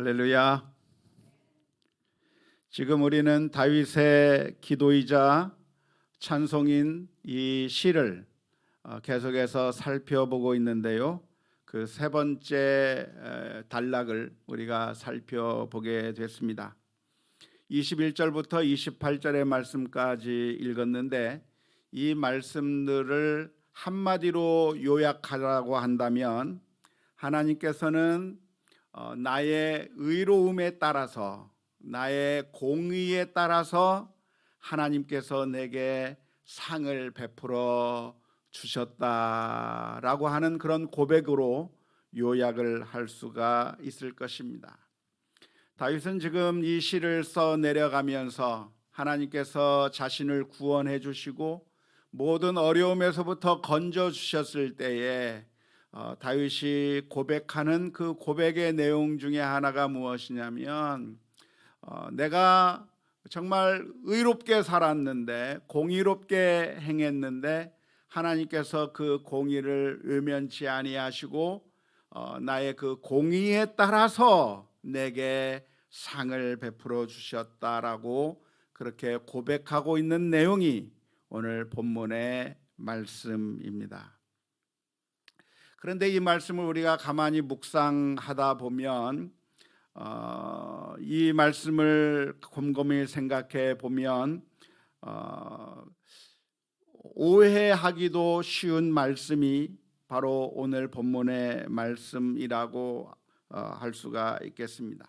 할렐루야. 지금 우리는 다윗의 기도이자 찬송인 이 시를 계속해서 살펴보고 있는데요. 그 세 번째 단락을 우리가 살펴보게 됐습니다. 21절부터 28절의 말씀까지 읽었는데 이 말씀들을 한마디로 요약하라고 한다면 하나님께서는 나의 의로움에 따라서, 나의 공의에 따라서 하나님께서 내게 상을 베풀어 주셨다라고 하는 그런 고백으로 요약을 할 수가 있을 것입니다. 다윗은 지금 이 시를 써 내려가면서 하나님께서 자신을 구원해 주시고 모든 어려움에서부터 건져 주셨을 때에 다윗이 고백하는 그 고백의 내용 중에 하나가 무엇이냐면 내가 정말 의롭게 살았는데, 공의롭게 행했는데 하나님께서 그 공의를 외면치 아니하시고 나의 그 공의에 따라서 내게 상을 베풀어 주셨다라고 그렇게 고백하고 있는 내용이 오늘 본문의 말씀입니다. 그런데 이 말씀을 우리가 가만히 묵상하다 보면 이 말씀을 곰곰이 생각해 보면 오해하기도 쉬운 말씀이 바로 오늘 본문의 말씀이라고 할 수가 있겠습니다.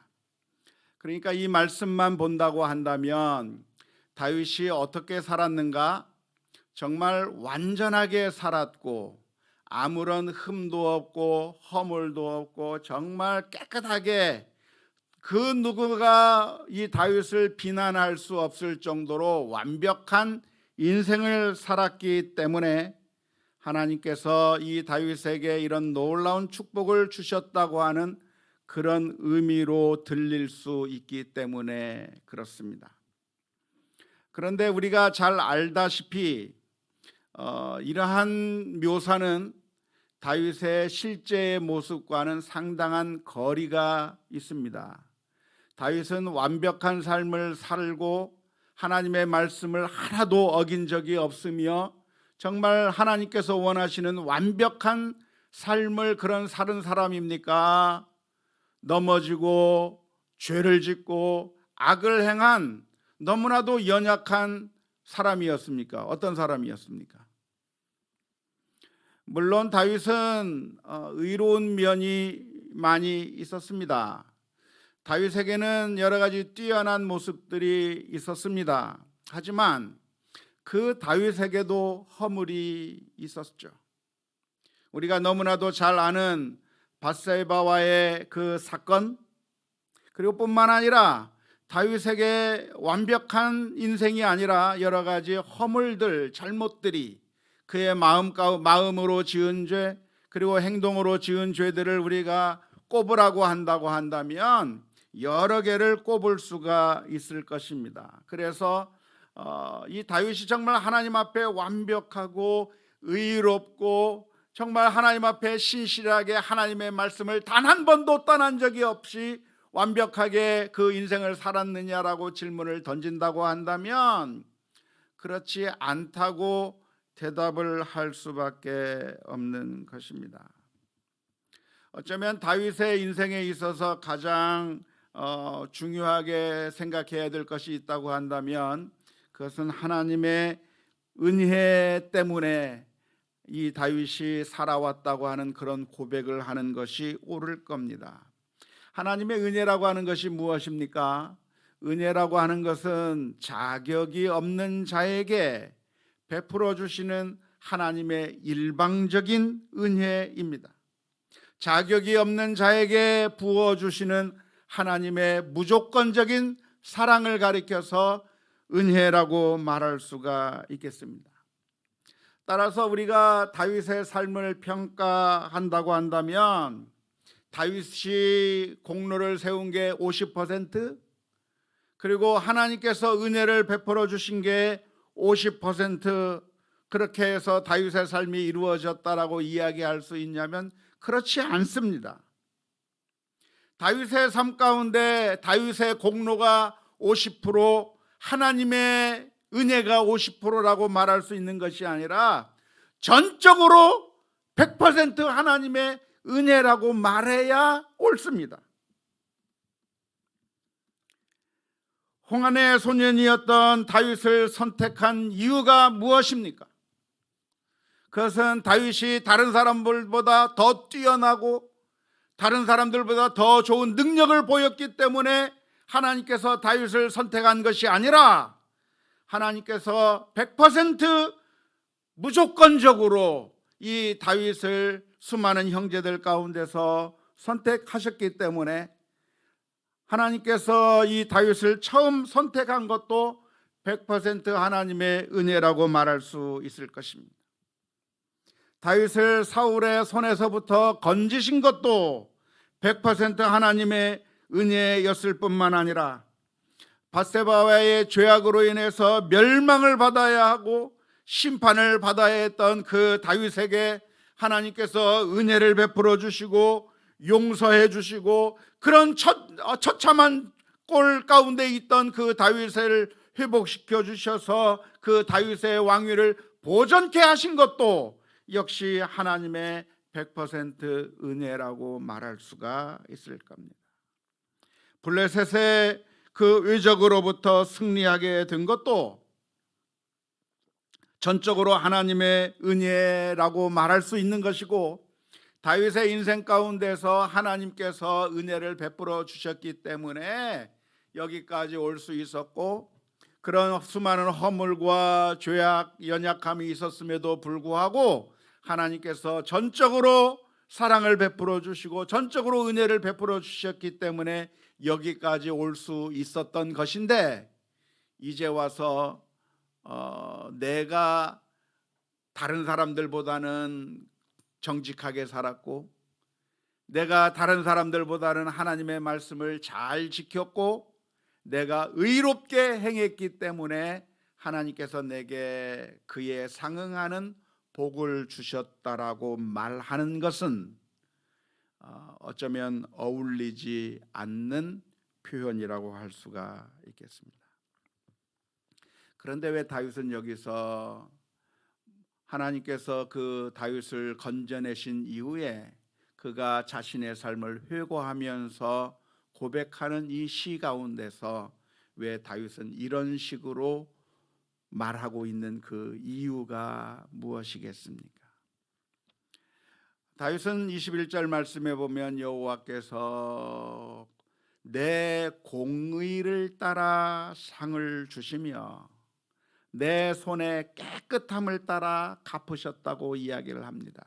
그러니까 이 말씀만 본다고 한다면 다윗이 어떻게 살았는가? 정말 완전하게 살았고 아무런 흠도 없고 허물도 없고 정말 깨끗하게 그 누구가 이 다윗을 비난할 수 없을 정도로 완벽한 인생을 살았기 때문에 하나님께서 이 다윗에게 이런 놀라운 축복을 주셨다고 하는 그런 의미로 들릴 수 있기 때문에 그렇습니다. 그런데 우리가 잘 알다시피 이러한 묘사는 다윗의 실제의 모습과는 상당한 거리가 있습니다. 다윗은 완벽한 삶을 살고 하나님의 말씀을 하나도 어긴 적이 없으며 정말 하나님께서 원하시는 완벽한 삶을 그런 사는 사람입니까? 넘어지고 죄를 짓고 악을 행한 너무나도 연약한 사람이었습니까? 어떤 사람이었습니까? 물론 다윗은 의로운 면이 많이 있었습니다. 다윗에게는 여러 가지 뛰어난 모습들이 있었습니다. 하지만 그 다윗에게도 허물이 있었죠. 우리가 너무나도 잘 아는 밧세바와의 그 사건, 그리고 뿐만 아니라 다윗에게 완벽한 인생이 아니라 여러 가지 허물들, 잘못들이 그의 마음으로 지은 죄, 그리고 행동으로 지은 죄들을 우리가 꼽으라고 한다고 한다면 여러 개를 꼽을 수가 있을 것입니다. 그래서 이 다윗이 정말 하나님 앞에 완벽하고 의롭고 정말 하나님 앞에 신실하게 하나님의 말씀을 단 한 번도 떠난 적이 없이 완벽하게 그 인생을 살았느냐라고 질문을 던진다고 한다면 그렇지 않다고 대답을 할 수밖에 없는 것입니다. 어쩌면 다윗의 인생에 있어서 가장 중요하게 생각해야 될 것이 있다고 한다면 그것은 하나님의 은혜 때문에 이 다윗이 살아왔다고 하는 그런 고백을 하는 것이 옳을 겁니다. 하나님의 은혜라고 하는 것이 무엇입니까? 은혜라고 하는 것은 자격이 없는 자에게 베풀어 주시는 하나님의 일방적인 은혜입니다. 자격이 없는 자에게 부어 주시는 하나님의 무조건적인 사랑을 가리켜서 은혜라고 말할 수가 있겠습니다. 따라서 우리가 다윗의 삶을 평가한다고 한다면 다윗이 공로를 세운 게 50%, 그리고 하나님께서 은혜를 베풀어 주신 게 50%, 그렇게 해서 다윗의 삶이 이루어졌다라고 이야기할 수 있냐면 그렇지 않습니다. 다윗의 삶 가운데 다윗의 공로가 50%, 하나님의 은혜가 50%라고 말할 수 있는 것이 아니라 전적으로 100% 하나님의 은혜라고 말해야 옳습니다. 홍한의 소년이었던 다윗을 선택한 이유가 무엇입니까? 그것은 다윗이 다른 사람들보다 더 뛰어나고 다른 사람들보다 더 좋은 능력을 보였기 때문에 하나님께서 다윗을 선택한 것이 아니라 하나님께서 100% 무조건적으로 이 다윗을 수많은 형제들 가운데서 선택하셨기 때문에 하나님께서 이 다윗을 처음 선택한 것도 100% 하나님의 은혜라고 말할 수 있을 것입니다. 다윗을 사울의 손에서부터 건지신 것도 100% 하나님의 은혜였을 뿐만 아니라 밧세바와의 죄악으로 인해서 멸망을 받아야 하고 심판을 받아야 했던 그 다윗에게 하나님께서 은혜를 베풀어 주시고 용서해 주시고 그런 처참한 꼴 가운데 있던 그 다윗을 회복시켜 주셔서 그 다윗의 왕위를 보존케 하신 것도 역시 하나님의 100% 은혜라고 말할 수가 있을 겁니다. 블레셋의 그 외적으로부터 승리하게 된 것도 전적으로 하나님의 은혜라고 말할 수 있는 것이고, 다윗의 인생 가운데서 하나님께서 은혜를 베풀어 주셨기 때문에 여기까지 올 수 있었고, 그런 수많은 허물과 죄악, 연약함이 있었음에도 불구하고 하나님께서 전적으로 사랑을 베풀어 주시고 전적으로 은혜를 베풀어 주셨기 때문에 여기까지 올 수 있었던 것인데, 이제 와서 내가 다른 사람들보다는 정직하게 살았고, 내가 다른 사람들보다는 하나님의 말씀을 잘 지켰고, 내가 의롭게 행했기 때문에 하나님께서 내게 그에 상응하는 복을 주셨다라고 말하는 것은 어쩌면 어울리지 않는 표현이라고 할 수가 있겠습니다. 그런데 왜 다윗은 여기서 하나님께서 그 다윗을 건져내신 이후에 그가 자신의 삶을 회고하면서 고백하는 이 시 가운데서 왜 다윗은 이런 식으로 말하고 있는 그 이유가 무엇이겠습니까? 다윗은 21절 말씀에 보면 여호와께서 내 공의를 따라 상을 주시며 내 손의 깨끗함을 따라 갚으셨다고 이야기를 합니다.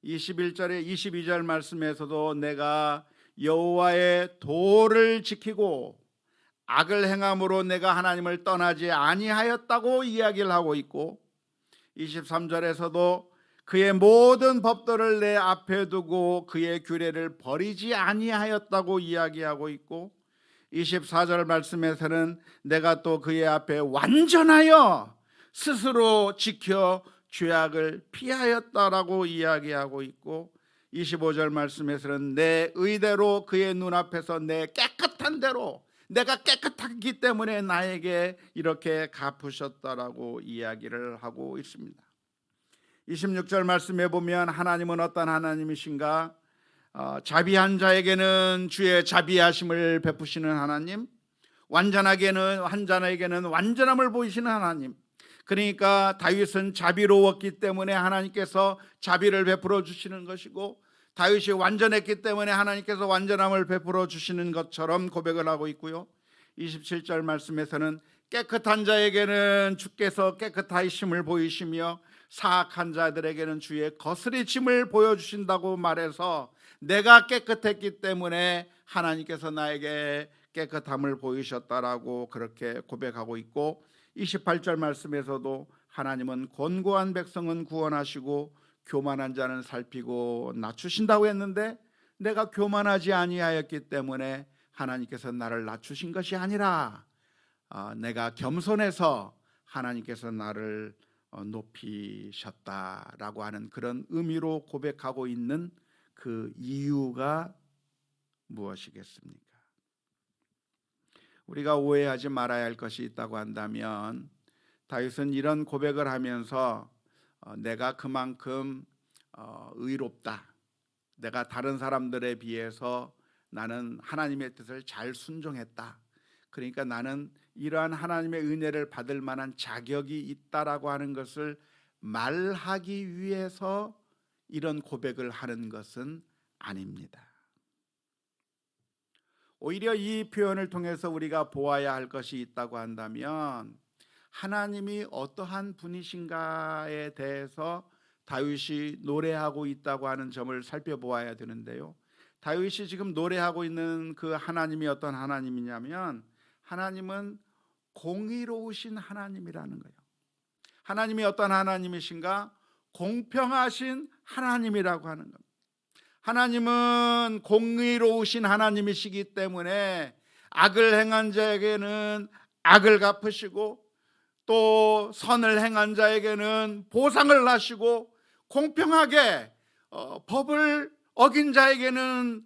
21절에 22절 말씀에서도 내가 여호와의 도를 지키고 악을 행함으로 내가 하나님을 떠나지 아니하였다고 이야기를 하고 있고, 23절에서도 그의 모든 법도를 내 앞에 두고 그의 규례를 버리지 아니하였다고 이야기하고 있고, 24절 말씀에서는 내가 또 그의 앞에 완전하여 스스로 지켜 죄악을 피하였다라고 이야기하고 있고, 25절 말씀에서는 내 의대로 그의 눈앞에서 내 깨끗한 대로 내가 깨끗하기 때문에 나에게 이렇게 갚으셨다라고 이야기를 하고 있습니다. 26절 말씀에 보면 하나님은 어떤 하나님이신가? 자비한 자에게는 주의 자비하심을 베푸시는 하나님, 완전한 자에게는 완전함을 보이시는 하나님. 그러니까 다윗은 자비로웠기 때문에 하나님께서 자비를 베풀어 주시는 것이고, 다윗이 완전했기 때문에 하나님께서 완전함을 베풀어 주시는 것처럼 고백을 하고 있고요. 27절 말씀에서는 깨끗한 자에게는 주께서 깨끗하심을 보이시며 사악한 자들에게는 주의 거스리침을 보여주신다고 말해서 내가 깨끗했기 때문에 하나님께서 나에게 깨끗함을 보이셨다라고 그렇게 고백하고 있고, 28절 말씀에서도 하나님은 곤고한 백성은 구원하시고 교만한 자는 살피고 낮추신다고 했는데, 내가 교만하지 아니하였기 때문에 하나님께서 나를 낮추신 것이 아니라 내가 겸손해서 하나님께서 나를 높이셨다라고 하는 그런 의미로 고백하고 있는 그 이유가 무엇이겠습니까? 우리가 오해하지 말아야 할 것이 있다고 한다면 다윗은 이런 고백을 하면서 내가 그만큼 의롭다, 내가 다른 사람들에 비해서 나는 하나님의 뜻을 잘 순종했다, 그러니까 나는 이러한 하나님의 은혜를 받을 만한 자격이 있다라고 하는 것을 말하기 위해서 이런 고백을 하는 것은 아닙니다. 오히려 이 표현을 통해서 우리가 보아야 할 것이 있다고 한다면 하나님이 어떠한 분이신가에 대해서 다윗이 노래하고 있다고 하는 점을 살펴보아야 되는데요, 다윗이 지금 노래하고 있는 그 하나님이 어떤 하나님이냐면 하나님은 공의로우신 하나님이라는 거예요. 하나님이 어떤 하나님이신가? 공평하신 하나님이라고 하는 겁니다. 하나님은 공의로우신 하나님이시기 때문에 악을 행한 자에게는 악을 갚으시고 또 선을 행한 자에게는 보상을 하시고 공평하게 법을 어긴 자에게는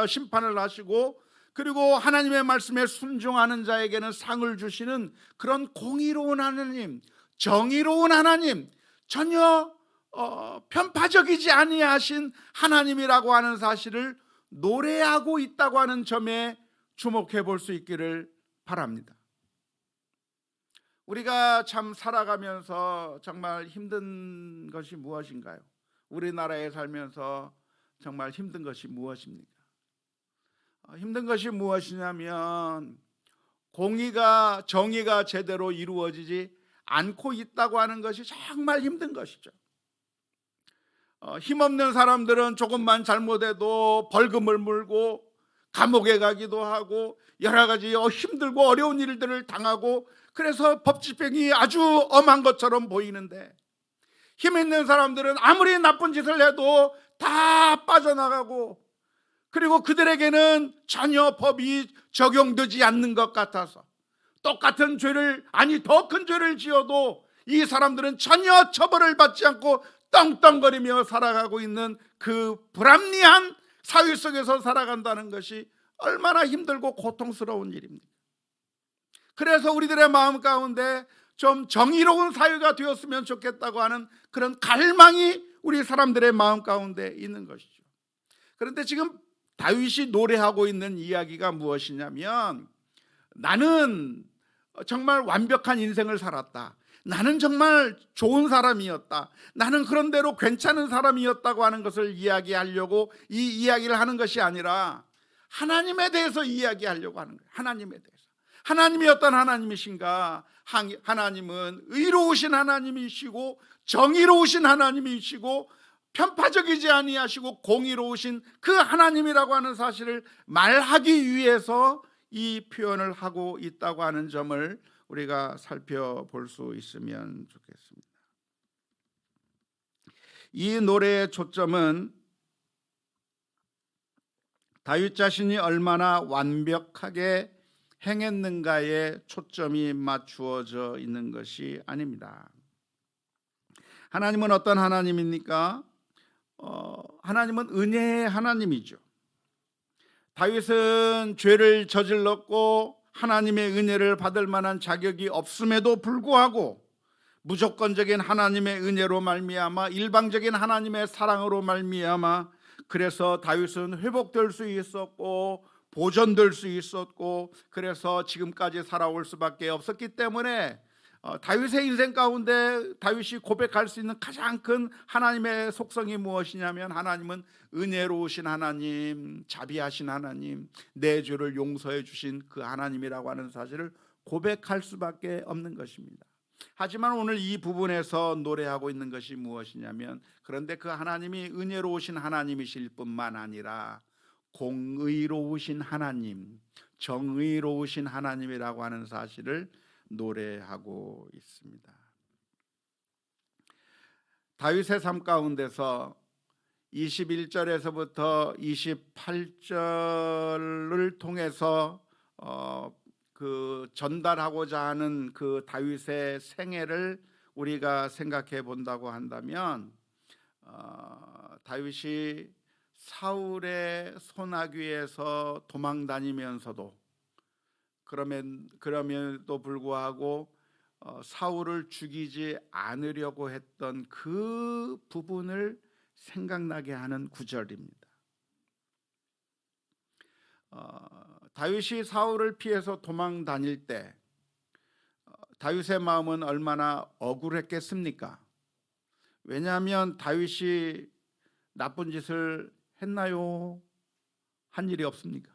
심판을 하시고 그리고 하나님의 말씀에 순종하는 자에게는 상을 주시는 그런 공의로운 하나님, 정의로운 하나님, 전혀 편파적이지 아니하신 하나님이라고 하는 사실을 노래하고 있다고 하는 점에 주목해 볼 수 있기를 바랍니다. 우리가 참 살아가면서 정말 힘든 것이 무엇인가요? 우리나라에 살면서 정말 힘든 것이 무엇입니까? 힘든 것이 무엇이냐면 공의가, 정의가 제대로 이루어지지 않고 있다고 하는 것이 정말 힘든 것이죠. 힘없는 사람들은 조금만 잘못해도 벌금을 물고 감옥에 가기도 하고 여러 가지 힘들고 어려운 일들을 당하고 그래서 법 집행이 아주 엄한 것처럼 보이는데 힘 있는 사람들은 아무리 나쁜 짓을 해도 다 빠져나가고 그리고 그들에게는 전혀 법이 적용되지 않는 것 같아서 똑같은 죄를, 아니 더 큰 죄를 지어도 이 사람들은 전혀 처벌을 받지 않고 떵떵거리며 살아가고 있는 그 불합리한 사회 속에서 살아간다는 것이 얼마나 힘들고 고통스러운 일입니까? 그래서 우리들의 마음 가운데 좀 정의로운 사회가 되었으면 좋겠다고 하는 그런 갈망이 우리 사람들의 마음 가운데 있는 것이죠. 그런데 지금 다윗이 노래하고 있는 이야기가 무엇이냐면 나는 정말 완벽한 인생을 살았다, 나는 정말 좋은 사람이었다, 나는 그런대로 괜찮은 사람이었다고 하는 것을 이야기하려고 이 이야기를 하는 것이 아니라 하나님에 대해서 이야기하려고 하는 거예요. 하나님에 대해서. 하나님이 어떤 하나님이신가? 하나님은 의로우신 하나님이시고 정의로우신 하나님이시고 편파적이지 아니하시고 공의로우신 그 하나님이라고 하는 사실을 말하기 위해서 이 표현을 하고 있다고 하는 점을 우리가 살펴볼 수 있으면 좋겠습니다. 이 노래의 초점은 다윗 자신이 얼마나 완벽하게 행했는가에 초점이 맞추어져 있는 것이 아닙니다. 하나님은 어떤 하나님입니까? 하나님은 은혜의 하나님이죠. 다윗은 죄를 저질렀고 하나님의 은혜를 받을 만한 자격이 없음에도 불구하고 무조건적인 하나님의 은혜로 말미암아 일방적인 하나님의 사랑으로 말미암아 그래서 다윗은 회복될 수 있었고 보존될 수 있었고 그래서 지금까지 살아올 수밖에 없었기 때문에 다윗의 인생 가운데 다윗이 고백할 수 있는 가장 큰 하나님의 속성이 무엇이냐면 하나님은 은혜로우신 하나님, 자비하신 하나님, 내 죄를 용서해 주신 그 하나님이라고 하는 사실을 고백할 수밖에 없는 것입니다. 하지만 오늘 이 부분에서 노래하고 있는 것이 무엇이냐면 그런데 그 하나님이 은혜로우신 하나님이실 뿐만 아니라 공의로우신 하나님, 정의로우신 하나님이라고 하는 사실을 노래하고 있습니다. 다윗의 삶 가운데서 21절에서부터 28절을 통해서 그 전달하고자 하는 그 다윗의 생애를 우리가 생각해 본다고 한다면 다윗이 사울의 소나귀에서 도망 다니면서도 그럼에도 불구하고 사울을 죽이지 않으려고 했던 그 부분을 생각나게 하는 구절입니다. 다윗이 사울을 피해서 도망 다닐 때 다윗의 마음은 얼마나 억울했겠습니까? 왜냐하면 다윗이 나쁜 짓을 했나요? 한 일이 없습니까?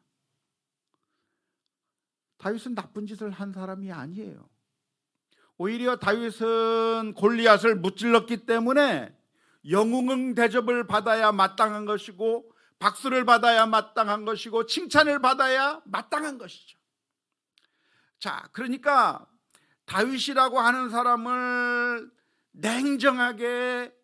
다윗은 나쁜 짓을 한 사람이 아니에요. 오히려 다윗은 골리앗을 무찔렀기 때문에 영웅 대접을 받아야 마땅한 것이고, 박수를 받아야 마땅한 것이고, 칭찬을 받아야 마땅한 것이죠. 자, 그러니까 다윗이라고 하는 사람을 냉정하게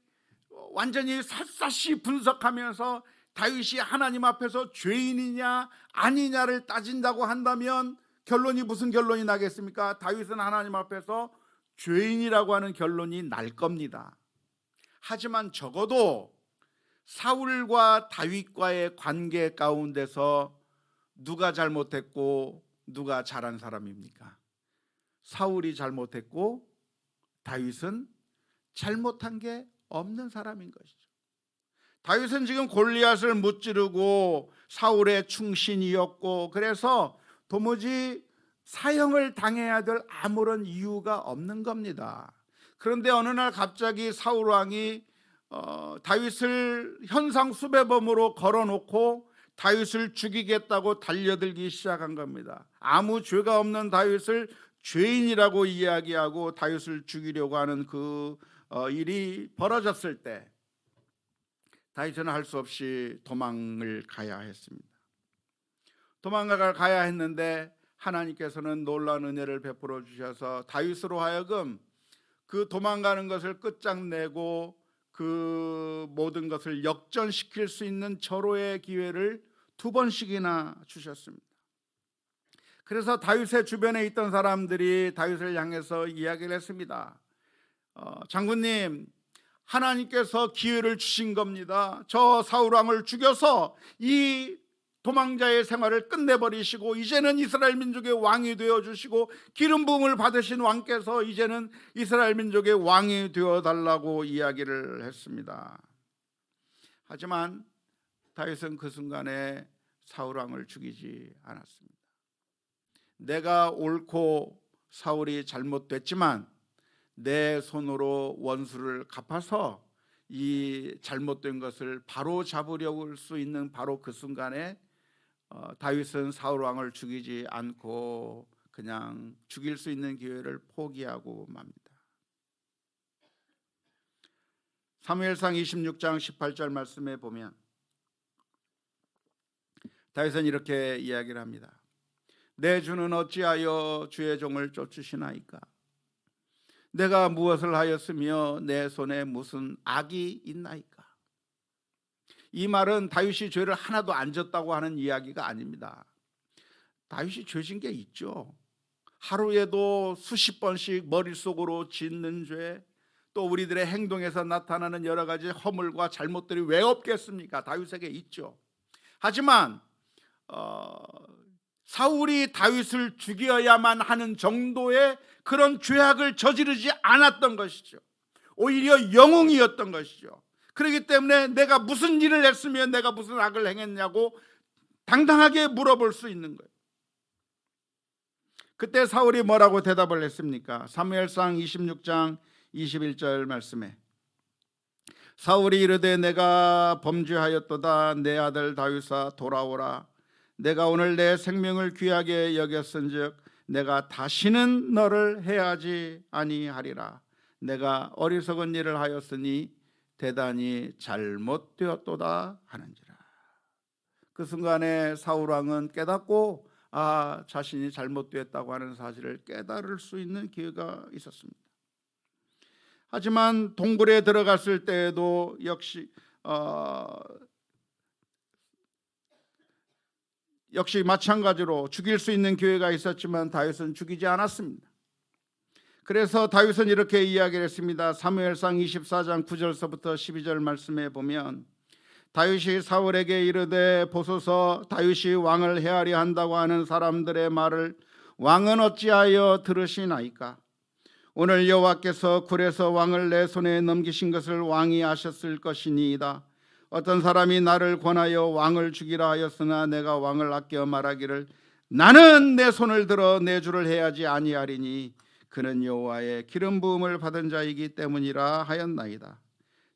완전히 샅샅이 분석하면서 다윗이 하나님 앞에서 죄인이냐 아니냐를 따진다고 한다면 결론이 무슨 결론이 나겠습니까? 다윗은 하나님 앞에서 죄인이라고 하는 결론이 날 겁니다. 하지만 적어도 사울과 다윗과의 관계 가운데서 누가 잘못했고 누가 잘한 사람입니까? 사울이 잘못했고 다윗은 잘못한 게 없는 사람인 것이죠. 다윗은 지금 골리앗을 무찌르고 사울의 충신이었고, 그래서 도무지 사형을 당해야 될 아무런 이유가 없는 겁니다. 그런데 어느 날 갑자기 사울 왕이 다윗을 현상 수배범으로 걸어놓고 다윗을 죽이겠다고 달려들기 시작한 겁니다. 아무 죄가 없는 다윗을 죄인이라고 이야기하고 다윗을 죽이려고 하는 그 일이 벌어졌을 때 다윗은 할 수 없이 도망을 가야 했습니다. 도망을 가야 했는데 하나님께서는 놀라운 은혜를 베풀어 주셔서 다윗으로 하여금 그 도망가는 것을 끝장내고 그 모든 것을 역전시킬 수 있는 절호의 기회를 2번씩이나 주셨습니다. 그래서 다윗의 주변에 있던 사람들이 다윗을 향해서 이야기를 했습니다. 장군님, 하나님께서 기회를 주신 겁니다. 저 사울 왕을 죽여서 이 도망자의 생활을 끝내버리시고 이제는 이스라엘 민족의 왕이 되어주시고 기름 부음을 받으신 왕께서 이제는 이스라엘 민족의 왕이 되어달라고 이야기를 했습니다. 하지만 다윗은 그 순간에 사울 왕을 죽이지 않았습니다. 내가 옳고 사울이 잘못됐지만 내 손으로 원수를 갚아서 이 잘못된 것을 바로 잡으려고 할 수 있는 바로 그 순간에 다윗은 사울 왕을 죽이지 않고 그냥 죽일 수 있는 기회를 포기하고 맙니다. 사무엘상 26장 18절 말씀에 보면 다윗은 이렇게 이야기를 합니다. 내 주는 어찌하여 주의 종을 쫓으시나이까? 내가 무엇을 하였으며 내 손에 무슨 악이 있나이까? 이 말은 다윗이 죄를 하나도 안 졌다고 하는 이야기가 아닙니다. 다윗이 죄진 게 있죠. 하루에도 수십 번씩 머릿속으로 짓는 죄, 또 우리들의 행동에서 나타나는 여러 가지 허물과 잘못들이 왜 없겠습니까? 다윗에게 있죠. 하지만 사울이 다윗을 죽여야만 하는 정도의 그런 죄악을 저지르지 않았던 것이죠. 오히려 영웅이었던 것이죠. 그렇기 때문에 내가 무슨 일을 했으며 내가 무슨 악을 행했냐고 당당하게 물어볼 수 있는 거예요. 그때 사울이 뭐라고 대답을 했습니까? 사무엘상 26장 21절 말씀에 사울이 이르되 내가 범죄하였도다. 내 아들 다윗아 돌아오라. 내가 오늘 내 생명을 귀하게 여겼은즉 내가 다시는 너를 해하지 아니하리라. 내가 어리석은 일을 하였으니 대단히 잘못되었도다 하는지라. 그 순간에 사울 왕은 깨닫고 자신이 잘못되었다고 하는 사실을 깨달을 수 있는 기회가 있었습니다. 하지만 동굴에 들어갔을 때에도 역시 마찬가지로 죽일 수 있는 기회가 있었지만 다윗은 죽이지 않았습니다. 그래서 다윗은 이렇게 이야기를 했습니다. 사무엘상 24장 9절서부터 12절 말씀에 보면 다윗이 사울에게 이르되 보소서 다윗이 왕을 해하려 한다고 하는 사람들의 말을 왕은 어찌하여 들으시나이까? 오늘 여호와께서 굴에서 왕을 내 손에 넘기신 것을 왕이 아셨을 것이니이다. 어떤 사람이 나를 권하여 왕을 죽이라 하였으나 내가 왕을 아껴 말하기를 나는 내 손을 들어 내 주를 해하지 아니하리니 그는 여호와의 기름 부음을 받은 자이기 때문이라 하였나이다.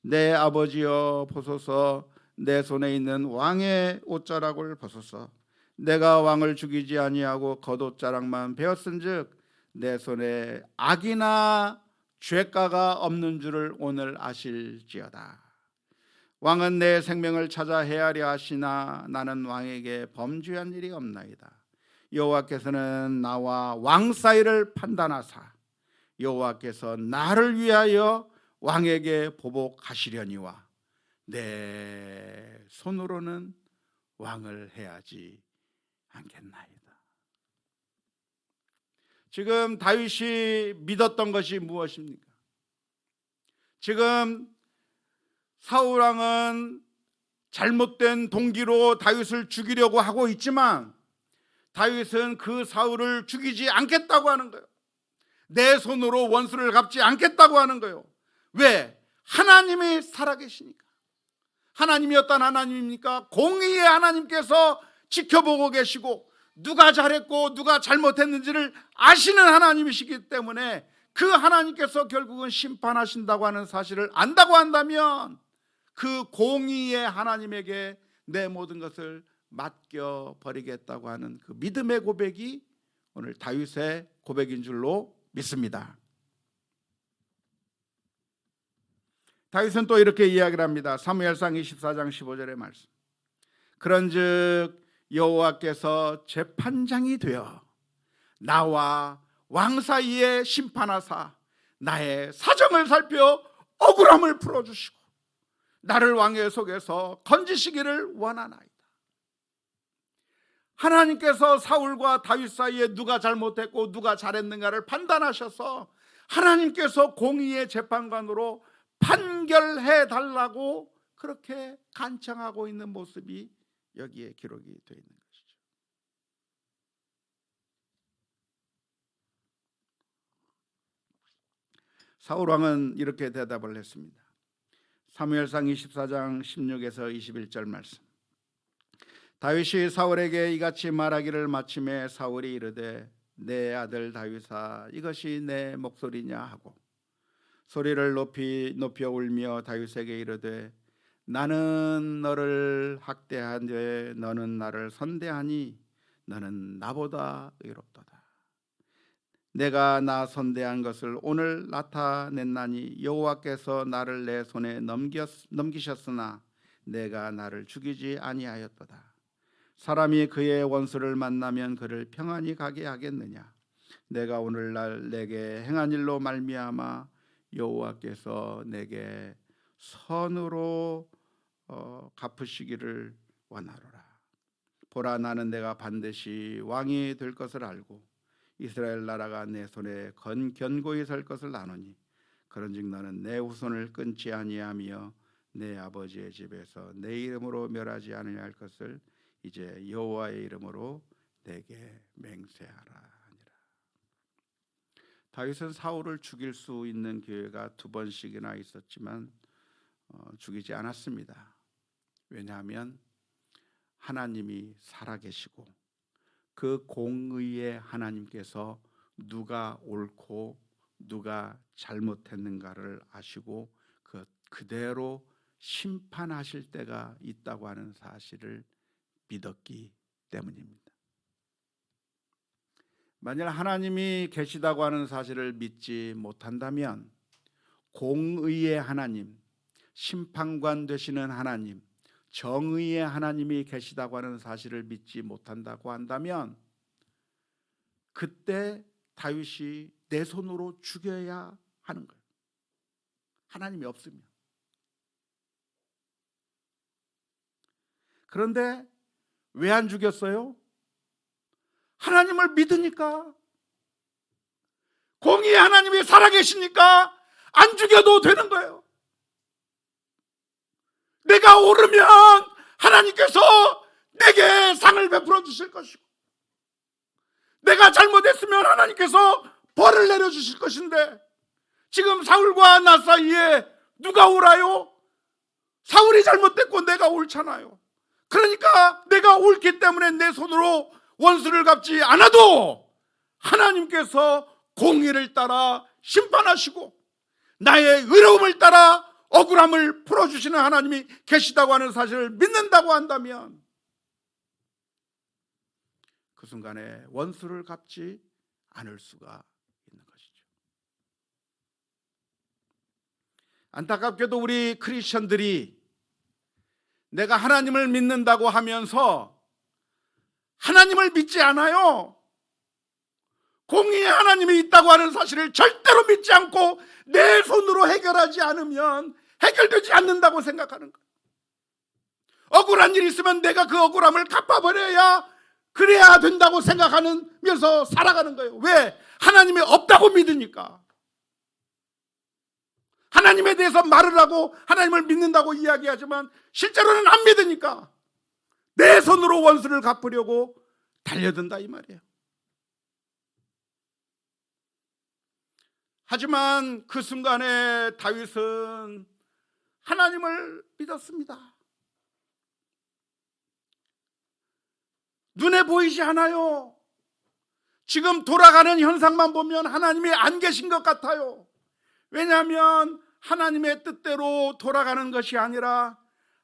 내 아버지여 보소서 내 손에 있는 왕의 옷자락을 보소서. 내가 왕을 죽이지 아니하고 겉옷자락만 베었은즉 내 손에 악이나 죄가가 없는 줄을 오늘 아실지어다. 왕은 내 생명을 찾아 해하려 하시나 나는 왕에게 범죄한 일이 없나이다. 여호와께서는 나와 왕 사이를 판단하사 여호와께서 나를 위하여 왕에게 보복하시려니와 내 손으로는 왕을 해하지 않겠나이다. 지금 다윗이 믿었던 것이 무엇입니까? 지금 사울 왕은 잘못된 동기로 다윗을 죽이려고 하고 있지만 다윗은 그 사울을 죽이지 않겠다고 하는 거예요. 내 손으로 원수를 갚지 않겠다고 하는 거예요. 왜? 하나님이 살아계시니까. 하나님이 어떤 하나님입니까? 공의의 하나님께서 지켜보고 계시고 누가 잘했고 누가 잘못했는지를 아시는 하나님이시기 때문에 그 하나님께서 결국은 심판하신다고 하는 사실을 안다고 한다면 그 공의의 하나님에게 내 모든 것을 맡겨버리겠다고 하는 그 믿음의 고백이 오늘 다윗의 고백인 줄로 믿습니다. 다윗은 또 이렇게 이야기를 합니다. 사무엘상 24장 15절의 말씀. 그런즉 여호와께서 재판장이 되어 나와 왕 사이에 심판하사 나의 사정을 살펴 억울함을 풀어주시고 나를 왕의 속에서 건지시기를 원하나이다. 하나님께서 사울과 다윗 사이에 누가 잘못했고 누가 잘했는가를 판단하셔서 하나님께서 공의의 재판관으로 판결해 달라고 그렇게 간청하고 있는 모습이 여기에 기록이 되어 있는 것이죠. 사울 왕은 이렇게 대답을 했습니다. 사무엘상 24장 16에서 21절 말씀. 다윗이 사울에게 이같이 말하기를 마침에 사울이 이르되 내 아들 다윗아 이것이 내 목소리냐 하고 소리를 높여 울며 다윗에게 이르되 나는 너를 학대하되 너는 나를 선대하니 너는 나보다 의롭도다. 내가 나 선대한 것을 오늘 나타냈나니 여호와께서 나를 내 손에 넘기셨으나 내가 나를 죽이지 아니하였도다. 사람이 그의 원수를 만나면 그를 평안히 가게 하겠느냐? 내가 오늘날 내게 행한 일로 말미암아 여호와께서 내게 선으로 갚으시기를 원하노라. 보라 나는 내가 반드시 왕이 될 것을 알고 이스라엘 나라가 내 손에 견고히 설 것을 아노니 그런즉 너는 내 후손을 끊지 아니하며 내 아버지의 집에서 내 이름으로 멸하지 않으려 할 것을 이제 여호와의 이름으로 내게 맹세하라 하니라. 다윗은 사울을 죽일 수 있는 기회가 2번씩이나 있었지만 죽이지 않았습니다. 왜냐하면 하나님이 살아계시고 그 공의의 하나님께서 누가 옳고 누가 잘못했는가를 아시고 그대로 심판하실 때가 있다고 하는 사실을 믿었기 때문입니다. 만약 하나님이 계시다고 하는 사실을 믿지 못한다면 공의의 하나님, 심판관 되시는 하나님, 정의의 하나님이 계시다고 하는 사실을 믿지 못한다고 한다면 그때 다윗이 내 손으로 죽여야 하는 거예요. 하나님이 없으면. 그런데 왜 안 죽였어요? 하나님을 믿으니까. 공의의 하나님이 살아계시니까 안 죽여도 되는 거예요. 내가 오르면 하나님께서 내게 상을 베풀어 주실 것이고, 내가 잘못했으면 하나님께서 벌을 내려 주실 것인데, 지금 사울과 나 사이에 누가 옳아요? 사울이 잘못됐고 내가 옳잖아요. 그러니까 내가 옳기 때문에 내 손으로 원수를 갚지 않아도 하나님께서 공의를 따라 심판하시고 나의 의로움을 따라 억울함을 풀어주시는 하나님이 계시다고 하는 사실을 믿는다고 한다면, 그 순간에 원수를 갚지 않을 수가 있는 것이죠. 안타깝게도 우리 크리스천들이 내가 하나님을 믿는다고 하면서 하나님을 믿지 않아요. 공의의 하나님이 있다고 하는 사실을 절대로 믿지 않고 내 손으로 해결하지 않으면 해결되지 않는다고 생각하는 거예요. 억울한 일이 있으면 내가 그 억울함을 갚아버려야, 그래야 된다고 생각하면서 살아가는 거예요. 왜? 하나님이 없다고 믿으니까. 하나님에 대해서 말을 하고 하나님을 믿는다고 이야기하지만 실제로는 안 믿으니까 내 손으로 원수를 갚으려고 달려든다 이 말이에요. 하지만 그 순간에 다윗은 하나님을 믿었습니다. 눈에 보이지 않아요. 지금 돌아가는 현상만 보면 하나님이 안 계신 것 같아요. 왜냐하면 하나님의 뜻대로 돌아가는 것이 아니라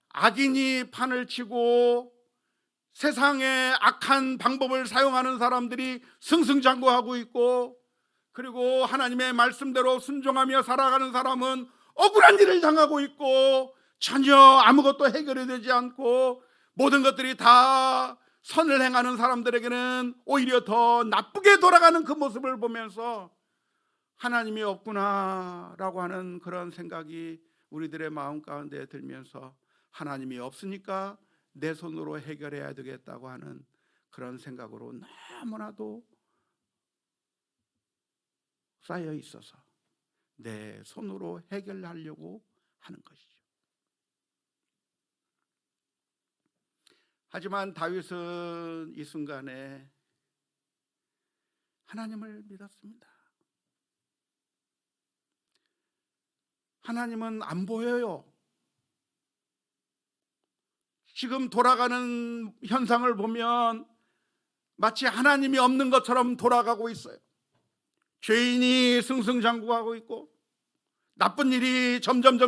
악인이 판을 치고 세상의 악한 방법을 사용하는 사람들이 승승장구하고 있고, 그리고 하나님의 말씀대로 순종하며 살아가는 사람은 억울한 일을 당하고 있고 전혀 아무것도 해결이 되지 않고 모든 것들이 다 선을 행하는 사람들에게는 오히려 더 나쁘게 돌아가는 그 모습을 보면서 하나님이 없구나라고 하는 그런 생각이 우리들의 마음 가운데 들면서 하나님이 없으니까 내 손으로 해결해야 되겠다고 하는 그런 생각으로 너무나도 쌓여 있어서 내 손으로 해결하려고 하는 것이죠. 하지만 다윗은 이 순간에 하나님을 믿었습니다. 하나님은 안 보여요. 지금 돌아가는 현상을 보면 마치 하나님이 없는 것처럼 돌아가고 있어요. 죄인이 승승장구하고 있고 나쁜 일이 점점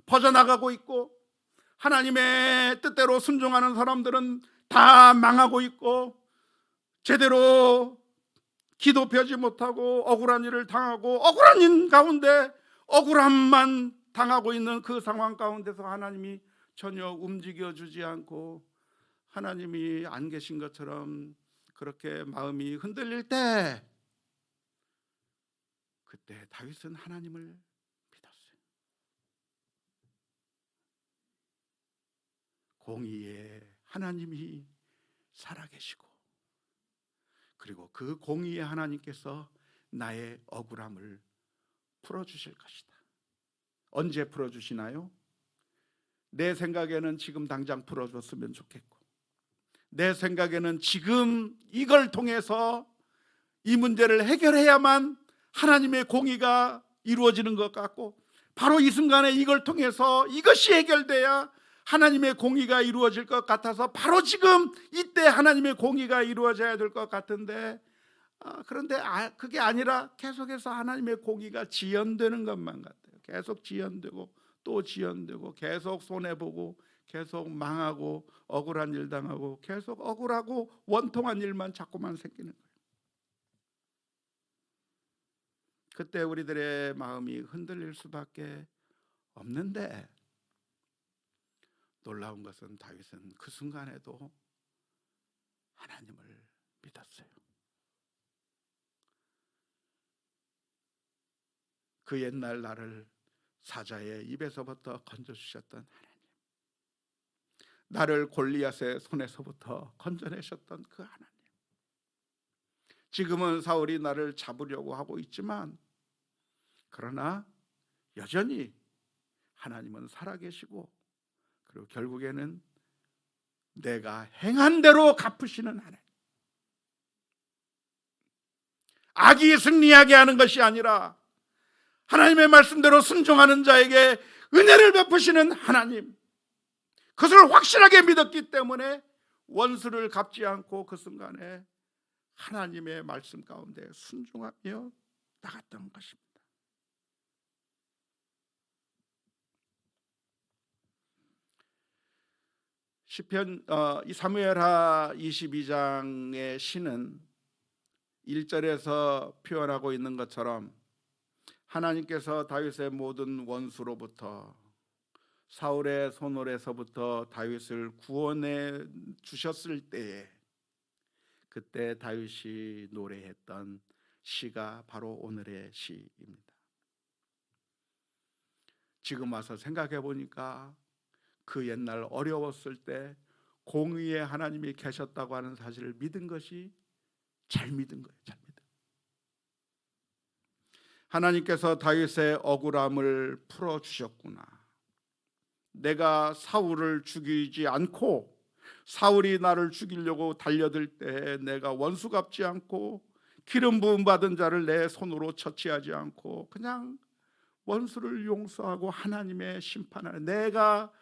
퍼져나가고 있고 하나님의 뜻대로 순종하는 사람들은 다 망하고 있고 제대로 기도 펴지 못하고 억울한 일을 당하고 억울한 일 가운데 억울함만 당하고 있는 그 상황 가운데서 하나님이 전혀 움직여주지 않고 하나님이 안 계신 것처럼 그렇게 마음이 흔들릴 때, 그때 다윗은 하나님을 믿었어요. 공의의 하나님이 살아계시고 그리고 그 공의의 하나님께서 나의 억울함을 풀어주실 것이다. 언제 풀어주시나요? 내 생각에는 지금 당장 풀어줬으면 좋겠고, 내 생각에는 지금 이걸 통해서 이 문제를 해결해야만 하나님의 공의가 이루어지는 것 같고, 바로 이 순간에 이걸 통해서 이것이 해결돼야 하나님의 공의가 이루어질 것 같아서 바로 지금 이때 하나님의 공의가 이루어져야 될 것 같은데, 그런데 그게 아니라 계속해서 하나님의 공의가 지연되는 것만 같아요. 계속 지연되고 또 지연되고 계속 손해보고 계속 망하고 억울한 일 당하고 계속 억울하고 원통한 일만 자꾸만 생기는 거예요. 그때 우리들의 마음이 흔들릴 수밖에 없는데, 놀라운 것은 다윗은 그 순간에도 하나님을 믿었어요. 그 옛날 나를 사자의 입에서부터 건져주셨던 하나님, 나를 골리앗의 손에서부터 건져내셨던 그 하나님, 지금은 사울이 나를 잡으려고 하고 있지만 그러나 여전히 하나님은 살아계시고 그리고 결국에는 내가 행한 대로 갚으시는 하나님. 악이 승리하게 하는 것이 아니라 하나님의 말씀대로 순종하는 자에게 은혜를 베푸시는 하나님, 그것을 확실하게 믿었기 때문에 원수를 갚지 않고 그 순간에 하나님의 말씀 가운데 순종하며 나갔던 것입니다. 시편 사무엘하 22장의 시는 1절에서 표현하고 있는 것처럼 하나님께서 다윗의 모든 원수로부터, 사울의 손으로서부터 다윗을 구원해 주셨을 때에 그때 다윗이 노래했던 시가 바로 오늘의 시입니다. 지금 와서 생각해 보니까 그 옛날 어려웠을 때 공의의 하나님이 계셨다고 하는 사실을 믿은 것이 잘 믿은 거예요. 잘 믿은. 하나님께서 다윗의 억울함을 풀어주셨구나. 내가 사울을 죽이지 않고 사울이 나를 죽이려고 달려들 때 내가 원수 갚지 않고 기름 부음 받은 자를 내 손으로 처치하지 않고 그냥 원수를 용서하고 하나님의 심판을 내가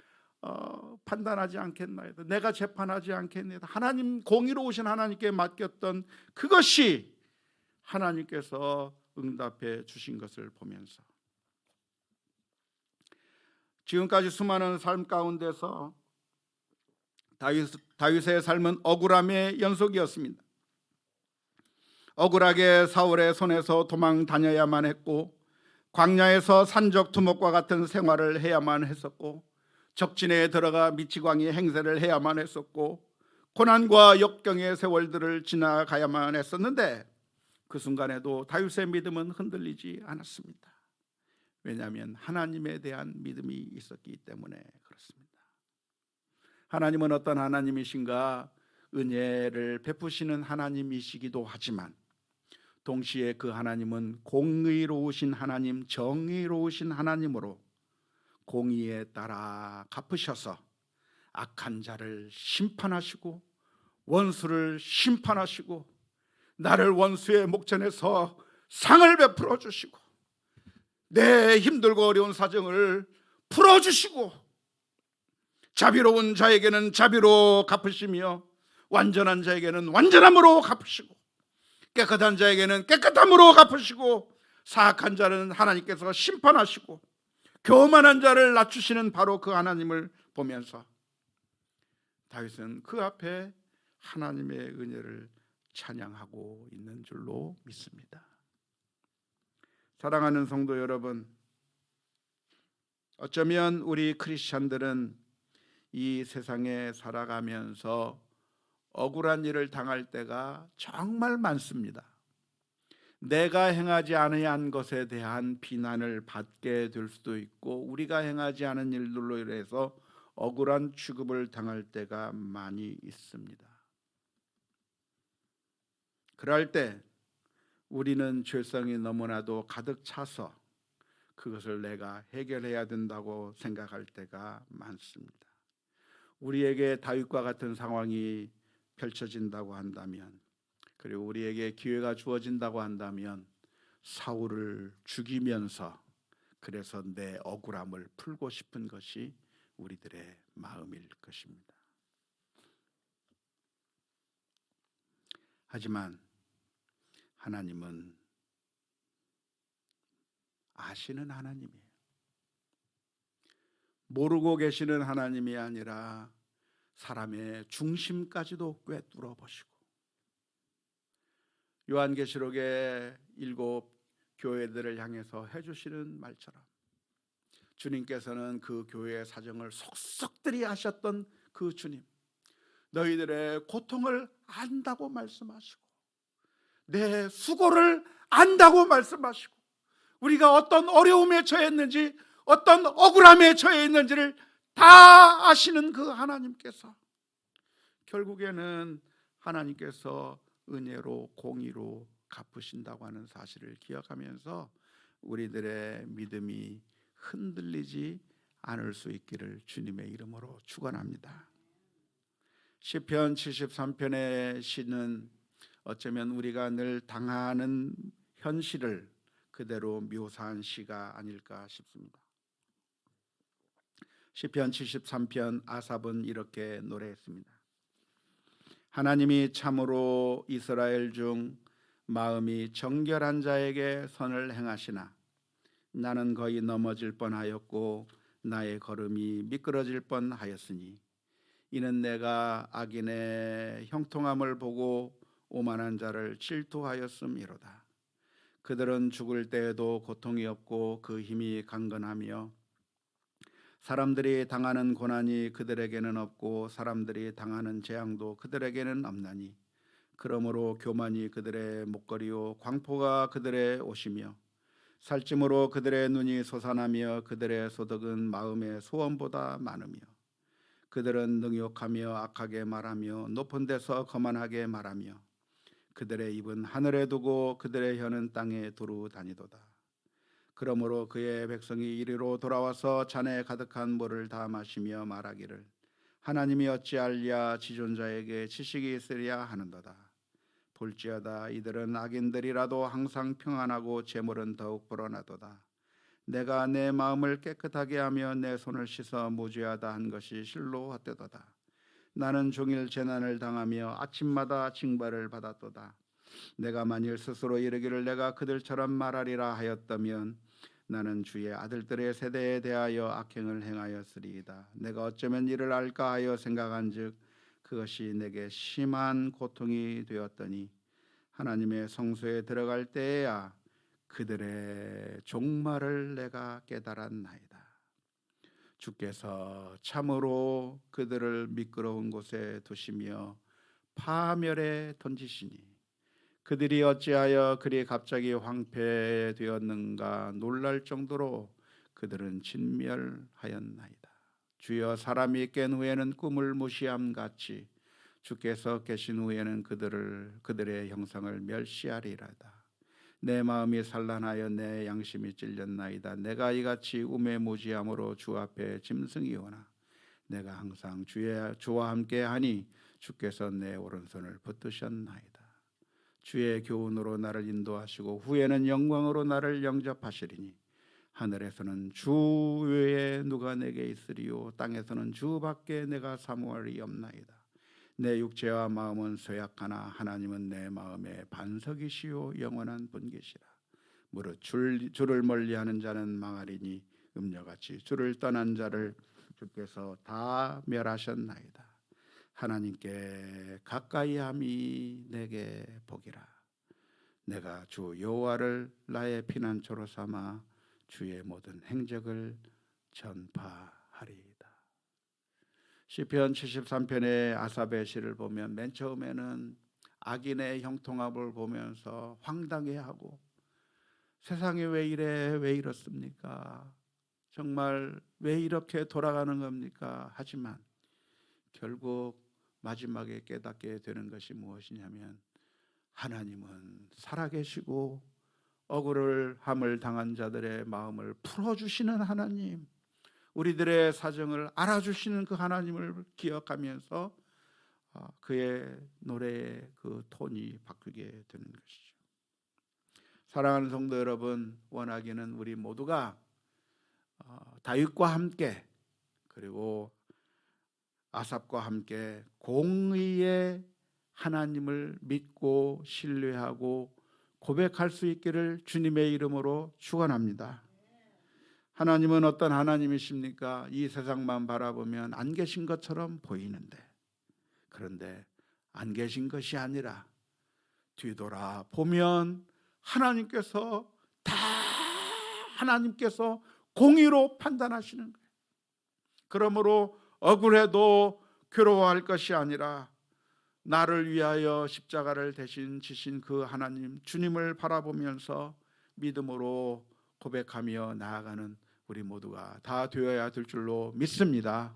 판단하지 않겠나이다. 내가 재판하지 않겠나이다. 하나님, 공의로우신 하나님께 맡겼던 그것이 하나님께서 응답해 주신 것을 보면서 지금까지 수많은 삶 가운데서 다윗의 삶은 억울함의 연속이었습니다. 억울하게 사울의 손에서 도망 다녀야만 했고, 광야에서 산적 두목과 같은 생활을 해야만 했었고, 적진에 들어가 미치광이 행세를 해야만 했었고, 고난과 역경의 세월들을 지나가야만 했었는데 그 순간에도 다윗의 믿음은 흔들리지 않았습니다. 왜냐하면 하나님에 대한 믿음이 있었기 때문에 그렇습니다. 하나님은 어떤 하나님이신가? 은혜를 베푸시는 하나님이시기도 하지만 동시에 그 하나님은 공의로우신 하나님, 정의로우신 하나님으로 공의에 따라 갚으셔서 악한 자를 심판하시고 원수를 심판하시고 나를 원수의 목전에서 상을 베풀어 주시고 내 힘들고 어려운 사정을 풀어주시고 자비로운 자에게는 자비로 갚으시며 완전한 자에게는 완전함으로 갚으시고 깨끗한 자에게는 깨끗함으로 갚으시고 사악한 자는 하나님께서 심판하시고 교만한 자를 낮추시는 바로 그 하나님을 보면서 다윗은 그 앞에 하나님의 은혜를 찬양하고 있는 줄로 믿습니다. 사랑하는 성도 여러분, 어쩌면 우리 크리스찬들은 이 세상에 살아가면서 억울한 일을 당할 때가 정말 많습니다. 내가 행하지 않은 것에 대한 비난을 받게 될 수도 있고 우리가 행하지 않은 일들로 인해서 억울한 취급을 당할 때가 많이 있습니다. 그럴 때 우리는 죄성이 너무나도 가득 차서 그것을 내가 해결해야 된다고 생각할 때가 많습니다. 우리에게 다윗과 같은 상황이 펼쳐진다고 한다면, 그리고 우리에게 기회가 주어진다고 한다면 사울을 죽이면서 그래서 내 억울함을 풀고 싶은 것이 우리들의 마음일 것입니다. 하지만 하나님은 아시는 하나님이에요. 모르고 계시는 하나님이 아니라 사람의 중심까지도 꿰뚫어 보시고 요한계시록의 7 교회들을 향해서 해주시는 말처럼 주님께서는 그 교회의 사정을 속속들이 아셨던 그 주님, 너희들의 고통을 안다고 말씀하시고 내 수고를 안다고 말씀하시고 우리가 어떤 어려움에 처했는지 어떤 억울함에 처해 있는지를 다 아시는 그 하나님께서 결국에는 하나님께서 은혜로 공의로 갚으신다고 하는 사실을 기억하면서 우리들의 믿음이 흔들리지 않을 수 있기를 주님의 이름으로 축원합니다. 시편 73편의 시는 어쩌면 우리가 늘 당하는 현실을 그대로 묘사한 시가 아닐까 싶습니다. 시편 73편 아삽은 이렇게 노래했습니다. 하나님이 참으로 이스라엘 중 마음이 정결한 자에게 선을 행하시나 나는 거의 넘어질 뻔하였고 나의 걸음이 미끄러질 뻔하였으니 이는 내가 악인의 형통함을 보고 오만한 자를 질투하였음이로다. 그들은 죽을 때에도 고통이 없고 그 힘이 강건하며 사람들이 당하는 고난이 그들에게는 없고 사람들이 당하는 재앙도 그들에게는 없나니 그러므로 교만이 그들의 목걸이요 광포가 그들의 옷이며 살찜으로 그들의 눈이 솟아나며 그들의 소득은 마음의 소원보다 많으며 그들은 능욕하며 악하게 말하며 높은 데서 거만하게 말하며 그들의 입은 하늘에 두고 그들의 혀는 땅에 두루 다니도다. 그러므로 그의 백성이 이리로 돌아와서 잔에 가득한 물을 다 마시며 말하기를 하나님이 어찌할랴 지존자에게 지식이 있으랴 하는도다. 볼지어다 이들은 악인들이라도 항상 평안하고 재물은 더욱 불어나도다. 내가 내 마음을 깨끗하게 하며 내 손을 씻어 무죄하다 한 것이 실로 헛되도다. 나는 종일 재난을 당하며 아침마다 징벌을 받았도다. 내가 만일 스스로 이르기를 내가 그들처럼 말하리라 하였다면 나는 주의 아들들의 세대에 대하여 악행을 행하였으리이다. 내가 어쩌면 이를 알까 하여 생각한즉 그것이 내게 심한 고통이 되었더니 하나님의 성소에 들어갈 때에야 그들의 종말을 내가 깨달았나이다. 주께서 참으로 그들을 미끄러운 곳에 두시며 파멸에 던지시니 그들이 어찌하여 그리 갑자기 황폐되었는가 놀랄 정도로 그들은 진멸하였나이다. 주여 사람이 깬 후에는 꿈을 무시함 같이 주께서 계신 후에는 그들의 형상을 멸시하리라다. 내 마음이 산란하여 내 양심이 찔렸나이다. 내가 이같이 우매무지함으로 주 앞에 짐승이오나 내가 항상 주와 함께하니 주께서 내 오른손을 붙드셨나이다. 주의 교훈으로 나를 인도하시고 후에는 영광으로 나를 영접하시리니 하늘에서는 주 외에 누가 내게 있으리요 땅에서는 주밖에 내가 사모할이 없나이다. 내 육체와 마음은 쇠약하나 하나님은 내 마음의 반석이시요 영원한 분계시라. 무릇 주를 멀리하는 자는 망하리니 음녀같이 주를 떠난 자를 주께서 다 멸하셨나이다. 하나님께 가까이함이 내게 복이라. 내가 주 여호와를 나의 피난처로 삼아 주의 모든 행적을 전파하리이다. 시편 73편의 아삽의 시를 보면 맨 처음에는 악인의 형통함을 보면서 황당해하고 세상이 왜 이래 왜 이렇습니까? 정말 왜 이렇게 돌아가는 겁니까? 하지만 결국 마지막에 깨닫게 되는 것이 무엇이냐면 하나님은 살아계시고 억울함을 당한 자들의 마음을 풀어주시는 하나님, 우리들의 사정을 알아주시는 그 하나님을 기억하면서 그의 노래의 그 톤이 바뀌게 되는 것이죠. 사랑하는 성도 여러분, 원하기는 우리 모두가 다윗과 함께 그리고 아삽과 함께 공의의 하나님을 믿고 신뢰하고 고백할 수 있기를 주님의 이름으로 축원합니다. 하나님은 어떤 하나님이십니까? 이 세상만 바라보면 안 계신 것처럼 보이는데, 그런데 안 계신 것이 아니라 뒤돌아보면 하나님께서 공의로 판단하시는 거예요. 그러므로 억울해도 괴로워할 것이 아니라 나를 위하여 십자가를 대신 지신 그 하나님 주님을 바라보면서 믿음으로 고백하며 나아가는 우리 모두가 다 되어야 될 줄로 믿습니다.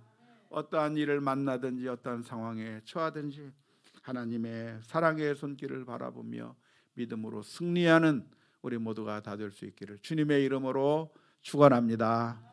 어떠한 일을 만나든지 어떠한 상황에 처하든지 하나님의 사랑의 손길을 바라보며 믿음으로 승리하는 우리 모두가 다 될 수 있기를 주님의 이름으로 축원합니다.